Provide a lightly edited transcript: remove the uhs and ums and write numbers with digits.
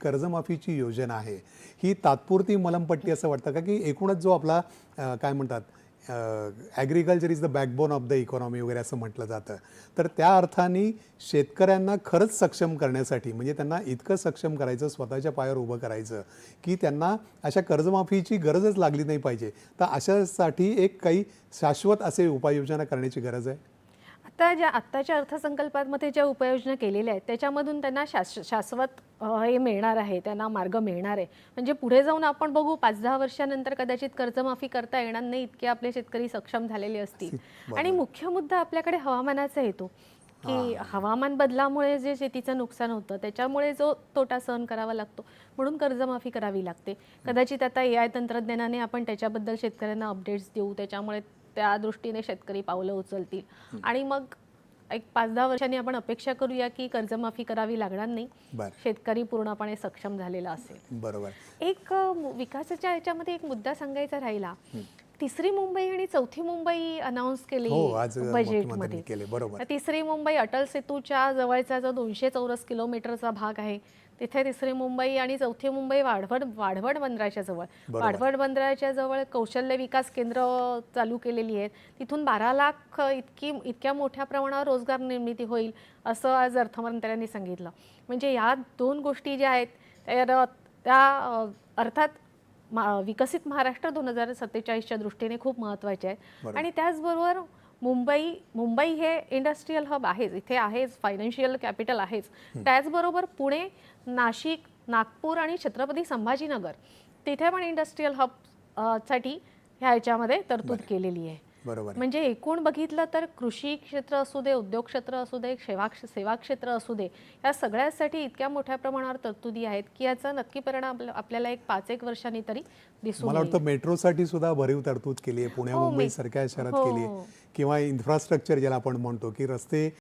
कर्जमाफीची योजना आहे ही तात्पुरती मलमपट्टी असं वाटतं का, की एकूणच जो आपला काय म्हणतात agriculture is the backbone of the economy वगैरे असं म्हटलं जातं, तर त्या अर्थाने शेतकऱ्यांना खरंच सक्षम करण्यासाठी म्हणजे त्यांना इतकं सक्षम करायचं, स्वतःच्या पायावर उभं करायचं की त्यांना अशा कर्जमाफीची गरजच लागली नाही पाहिजे, तर अशासाठी एक काही शाश्वत असे उपाययोजना करण्याची गरज आहे. आत्ताच्या अर्थसंकल्पामध्ये ज्या उपाययोजना केलेल्या आहेत त्याच्यामधून त्यांना शाश्वत हे मिळणार आहे, त्यांना मार्ग मिळणार आहे. म्हणजे पुढे जाऊन आपण बघू 5-10 वर्षानंतर कदाचित कर्जमाफी करता येणार नाही इतके आपले शेतकरी सक्षम झालेले असतील. आणि मुख्य मुद्दा आपल्याकडे हवामानाचा येतो की हवामान बदलामुळे जे शेतीचं नुकसान होतं त्याच्यामुळे जो तोटा सहन करावा लागतो, म्हणून कर्जमाफी करावी लागते. कदाचित आता AI तंत्रज्ञानाने आपण त्याच्याबद्दल शेतकऱ्यांना अपडेट्स देऊ, त्याच्यामुळे त्या दृष्टीने शेतकरी पावलं उचलतील आणि मग एक 5-10 वर्षांनी आपण अपेक्षा करूया की कर्जमाफी करावी लागणार नाही, शेतकरी पूर्णपणे सक्षम झालेला असेल. बरोबर. एक विकासाच्या याच्यामध्ये एक मुद्दा सांगायचा राहिला. तिसरी मुंबई आणि चौथी मुंबई अनाउन्स केली बजेटमध्ये. तिसरी मुंबई अटल सेतूच्या जवळचा जो 200 चौरस किलोमीटरचा भाग आहे तिथे तिसरी मुंबई आणि चौथी मुंबई वाढवड बंदराच्या जवळ. वाढवड बंदराच्या जवळ कौशल्य विकास केंद्र चालू केलेली आहेत. तिथून 12 लाख इतक्या मोठ्या प्रमाणावर रोजगार निर्मिती होईल असं आज अर्थमंत्र्यांनी सांगितलं. म्हणजे या दोन गोष्टी ज्या आहेत त्या अर्थात विकसित महाराष्ट्र 2047च्या दृष्टीने खूप महत्त्वाचे आहेत. आणि त्याचबरोबर मुंबई हे इंडस्ट्रीयल हब आहेच, इथे आहेच, फायनान्शियल कॅपिटल आहेच. त्याचबरोबर पुणे, नाशिक, नागपूर आणि छत्रपती संभाजीनगर तिथे पण इंडस्ट्रीयल हब साठी ह्याच्यामध्ये तरतूद केलेली आहे. म्हणजे एकूण बघितलं तर कृषी क्षेत्र असू दे, उद्योग क्षेत्र असू दे, सेवा क्षेत्र असू दे, या सगळ्यासाठी इतक्या मोठ्या प्रमाणावर तरतुदी आहेत की याचा नक्की परिणाम आपल्याला एक 5-1 वर्षांनी तरी दिसून येईल. मला वाटतं मेट्रोसाठी सुद्धा भरीव तरतूद केली आहे, पुणे मुंबई सारख्या शहरात केली आहे, किंवा इन्फ्रास्ट्रक्चर ज्याला आपण म्हणतो की रस्ते